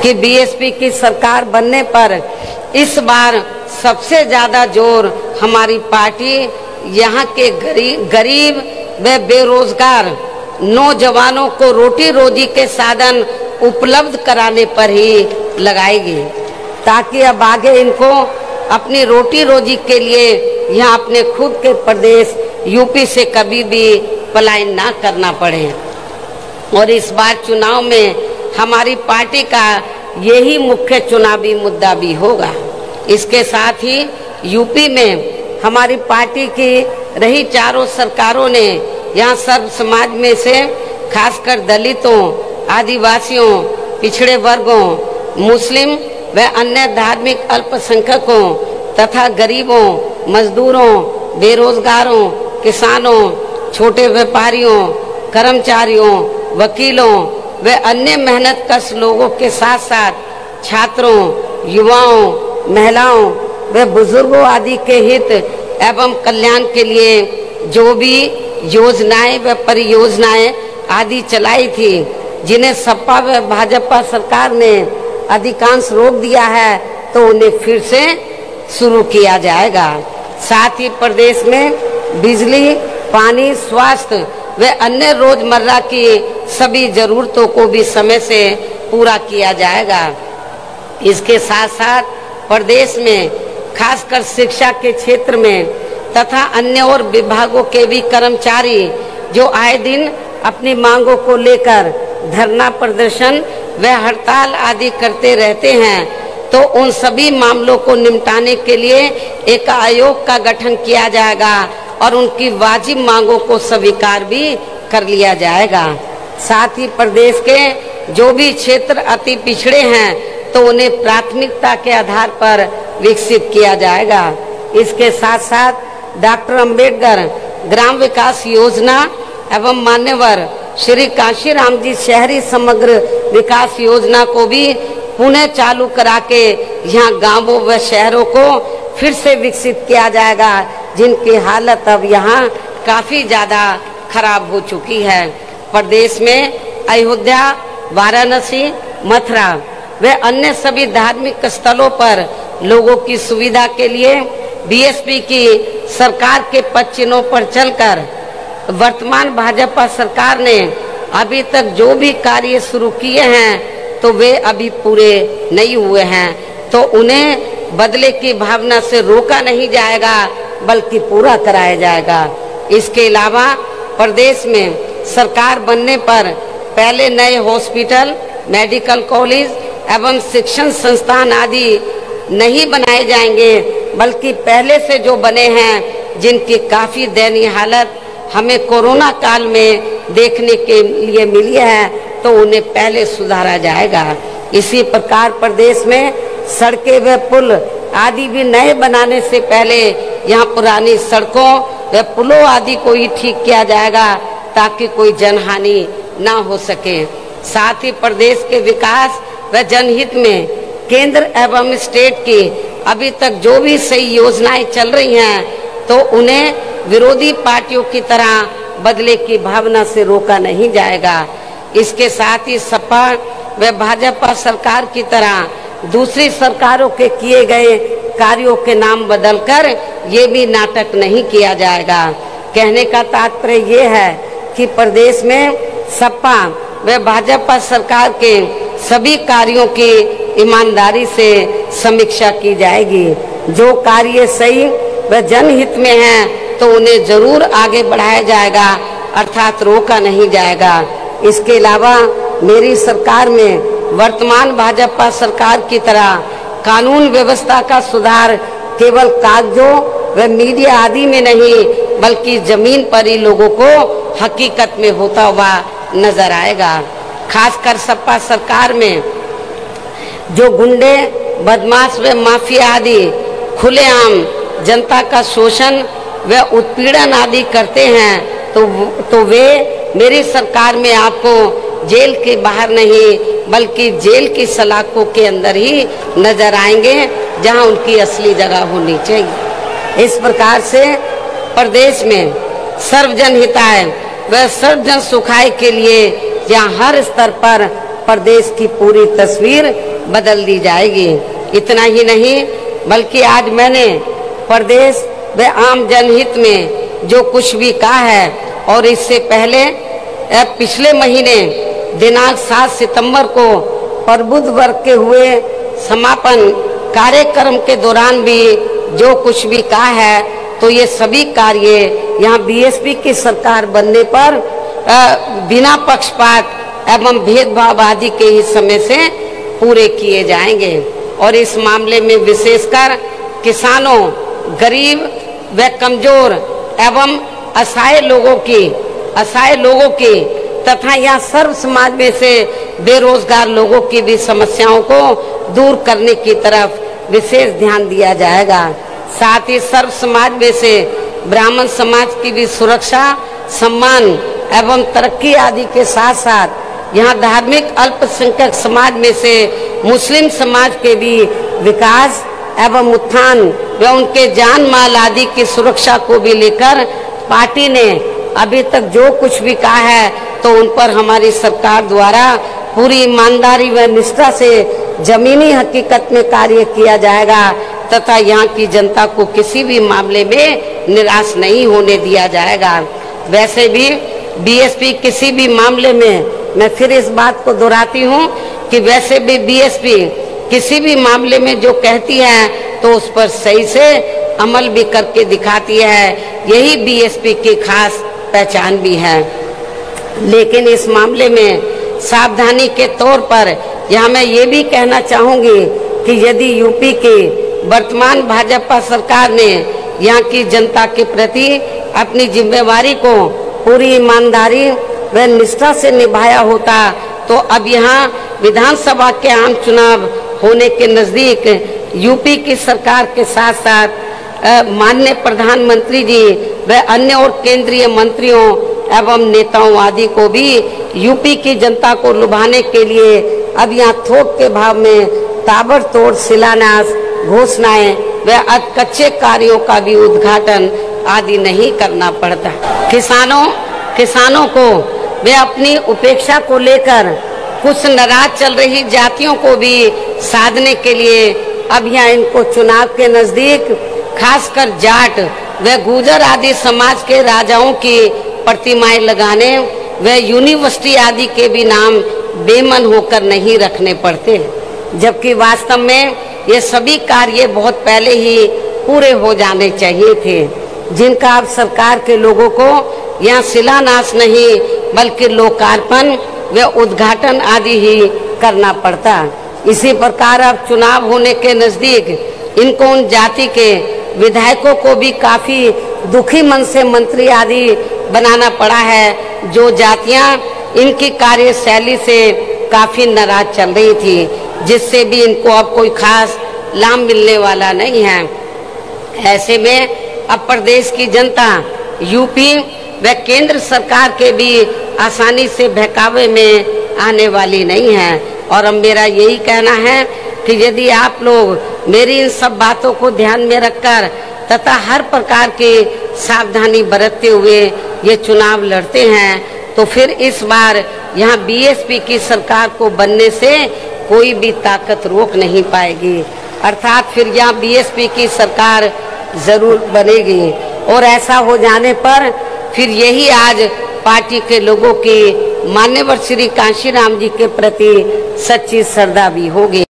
कि बीएसपी की सरकार बनने पर इस बार सबसे ज्यादा जोर हमारी पार्टी यहाँ के गरीब व बेरोजगार नौजवानों को रोटी रोजी के साधन उपलब्ध कराने पर ही लगाएगी, ताकि अब आगे इनको अपनी रोटी रोजी के लिए यहाँ अपने खुद के प्रदेश यूपी से कभी भी पलायन ना करना पड़े। और इस बार चुनाव में हमारी पार्टी का यही मुख्य चुनावी मुद्दा भी होगा। इसके साथ ही यूपी में हमारी पार्टी की रही चारों सरकारों ने यहाँ सर्व समाज में से खासकर दलितों, आदिवासियों, पिछड़े वर्गों, मुस्लिम व अन्य धार्मिक अल्पसंख्यकों तथा गरीबों, मजदूरों, बेरोजगारों, किसानों, छोटे व्यापारियों, कर्मचारियों, वकीलों व अन्य मेहनतकश लोगों के साथ साथ छात्रों, युवाओं, महिलाओं व बुजुर्गों आदि के हित एवं कल्याण के लिए जो भी योजनाएं व परियोजनाएं आदि चलाई थी, जिन्हें सपा व भाजपा सरकार ने अधिकांश रोक दिया है, तो उन्हें फिर से शुरू किया जाएगा। साथ ही प्रदेश में बिजली, पानी, स्वास्थ्य व अन्य रोजमर्रा की सभी जरूरतों को भी समय से पूरा किया जाएगा। इसके साथ साथ प्रदेश में खासकर शिक्षा के क्षेत्र में तथा अन्य और विभागों के भी कर्मचारी जो आए दिन अपनी मांगों को लेकर धरना प्रदर्शन व हड़ताल आदि करते रहते हैं, तो उन सभी मामलों को निपटाने के लिए एक आयोग का गठन किया जाएगा और उनकी वाजिब मांगों को स्वीकार भी कर लिया जाएगा। साथ ही प्रदेश के जो भी क्षेत्र अति पिछड़े हैं, तो उन्हें प्राथमिकता के आधार पर विकसित किया जाएगा। इसके साथ साथ डॉक्टर अंबेडकर ग्राम विकास योजना एवं मान्यवर श्री काशीराम जी शहरी समग्र विकास योजना को भी पुनः चालू करा के यहाँ गांवों व शहरों को फिर से विकसित किया जाएगा, जिनकी हालत अब यहाँ काफी ज्यादा खराब हो चुकी है। प्रदेश में अयोध्या, वाराणसी, मथुरा व अन्य सभी धार्मिक स्थलों पर लोगों की सुविधा के लिए बीएसपी की सरकार के पद चिन्हों पर चलकर वर्तमान भाजपा सरकार ने अभी तक जो भी कार्य शुरू किए हैं, तो वे अभी पूरे नहीं हुए हैं, तो उन्हें बदले की भावना से रोका नहीं जाएगा, बल्कि पूरा कराया जाएगा। इसके अलावा प्रदेश में सरकार बनने पर पहले नए हॉस्पिटल, मेडिकल कॉलेज एवं शिक्षण संस्थान आदि नहीं बनाए जाएंगे, बल्कि पहले से जो बने हैं, जिनकी काफी दयनीय हालत हमें कोरोना काल में देखने के लिए मिली है, तो उन्हें पहले सुधारा जाएगा। इसी प्रकार प्रदेश में सड़कें व पुल आदि भी नए बनाने से पहले यहाँ पुरानी सड़कों व पुलों आदि को ही ठीक किया जाएगा, ताकि कोई जनहानि ना हो सके। साथ ही प्रदेश के विकास व जनहित में केंद्र एवं स्टेट की अभी तक जो भी सही योजनाएं चल रही हैं, तो उन्हें विरोधी पार्टियों की तरह बदले की भावना से रोका नहीं जाएगा। इसके साथ ही सपा व भाजपा सरकार की तरह दूसरी सरकारों के किए गए कार्यों के नाम बदलकर ये भी नाटक नहीं किया जाएगा। कहने का तात्पर्य ये है कि प्रदेश में सपा व भाजपा सरकार के सभी कार्यों की ईमानदारी से समीक्षा की जाएगी। जो कार्य सही व जनहित में है, तो उन्हें जरूर आगे बढ़ाया जाएगा, अर्थात रोका नहीं जाएगा। इसके अलावा मेरी सरकार में वर्तमान भाजपा सरकार की तरह कानून व्यवस्था का सुधार केवल कागजों व मीडिया आदि में नहीं, बल्कि जमीन पर ही लोगों को हकीकत में होता हुआ नजर आएगा। खासकर सपा सरकार में जो गुंडे, बदमाश व माफिया आदि खुलेआम जनता का शोषण व उत्पीड़न आदि करते हैं, तो वे मेरी सरकार में आपको जेल के बाहर नहीं, बल्कि जेल की सलाखों के अंदर ही नजर आएंगे, जहां उनकी असली जगह होनी चाहिए। इस प्रकार से प्रदेश में सर्वजन हिताय व सर्वजन सुखाय के लिए जहां हर स्तर पर प्रदेश की पूरी तस्वीर बदल दी जाएगी। इतना ही नहीं बल्कि आज मैंने प्रदेश व आम जनहित में जो कुछ भी कहा है और इससे पहले पिछले महीने दिनांक 7 सितंबर को प्रबुद्ध वर्ग के हुए समापन कार्यक्रम के दौरान भी जो कुछ भी कहा है, तो ये सभी कार्य यहाँ बीएसपी की सरकार बनने पर बिना पक्षपात एवं भेदभाव आदि के ही समय से पूरे किए जाएंगे। और इस मामले में विशेषकर किसानों, गरीब व कमजोर एवं असहाय लोगों की तथा यहाँ सर्व समाज में से बेरोजगार लोगों की भी समस्याओं को दूर करने की तरफ विशेष ध्यान दिया जाएगा। साथ ही सर्व समाज में से ब्राह्मण समाज की भी सुरक्षा, सम्मान एवं तरक्की आदि के साथ साथ यहाँ धार्मिक अल्पसंख्यक समाज में से मुस्लिम समाज के भी विकास एवं उत्थान व उनके जान माल आदि की सुरक्षा को भी लेकर पार्टी ने अभी तक जो कुछ भी कहा है, तो उन पर हमारी सरकार द्वारा पूरी ईमानदारी व निष्ठा से जमीनी हकीकत में कार्य किया जाएगा तथा यहाँ की जनता को किसी भी मामले में निराश नहीं होने दिया जाएगा। वैसे भी बीएसपी किसी भी मामले में, मैं फिर इस बात को दोहराती हूँ कि वैसे भी बीएसपी किसी भी मामले में जो कहती है तो उस पर सही से अमल भी करके दिखाती है। यही बीएसपी की खास पहचान भी है। लेकिन इस मामले में सावधानी के तौर पर यहाँ मैं ये भी कहना चाहूंगी कि यदि यूपी की वर्तमान भाजपा सरकार ने यहाँ की जनता के प्रति अपनी जिम्मेवारी को पूरी ईमानदारी व निष्ठा से निभाया होता, तो अब यहाँ विधानसभा के आम चुनाव होने के नजदीक यूपी की सरकार के साथ साथ माननीय प्रधानमंत्री जी व अन्य और केंद्रीय मंत्रियों एवं नेताओं आदि को भी यूपी की जनता को लुभाने के लिए अब यहाँ थोक के भाव में ताबड़तोड़ शिलान्यास, घोषणाएं व कच्चे कार्यों का भी उद्घाटन आदि नहीं करना पड़ता। किसानों को वे अपनी उपेक्षा को लेकर कुछ नाराज चल रही जातियों को भी साधने के लिए अब यहाँ इनको चुनाव के नजदीक खासकर जाट व गुर्जर आदि समाज के राजाओं की प्रतिमाएं लगाने व यूनिवर्सिटी आदि के भी नाम बेमन होकर नहीं रखने पड़ते, जबकि वास्तव में ये सभी कार्य बहुत पहले ही पूरे हो जाने चाहिए थे, जिनका अब सरकार के लोगों को यहाँ शिलान्यास नहीं बल्कि लोकार्पण व उद्घाटन आदि ही करना पड़ता। इसी प्रकार अब चुनाव होने के नजदीक इनको उन जाति के विधायकों को भी काफी दुखी मन से मंत्री आदि बनाना पड़ा है, जो जातियां इनकी कार्यशैली से काफी नाराज चल रही थी, जिससे भी इनको अब कोई खास लाभ मिलने वाला नहीं है। ऐसे में अब प्रदेश की जनता यूपी व केंद्र सरकार के भी आसानी से बहकावे में आने वाली नहीं है। और अब मेरा यही कहना है कि यदि आप लोग मेरी इन सब बातों को ध्यान में रखकर तथा हर प्रकार की सावधानी बरतते हुए ये चुनाव लड़ते हैं, तो फिर इस बार यहाँ बीएसपी की सरकार को बनने से कोई भी ताकत रोक नहीं पाएगी। अर्थात फिर यहाँ बीएसपी की सरकार जरूर बनेगी। और ऐसा हो जाने पर फिर यही आज पार्टी के लोगों की मान्यवर श्री कांशीराम जी के प्रति सच्ची श्रद्धा भी होगी।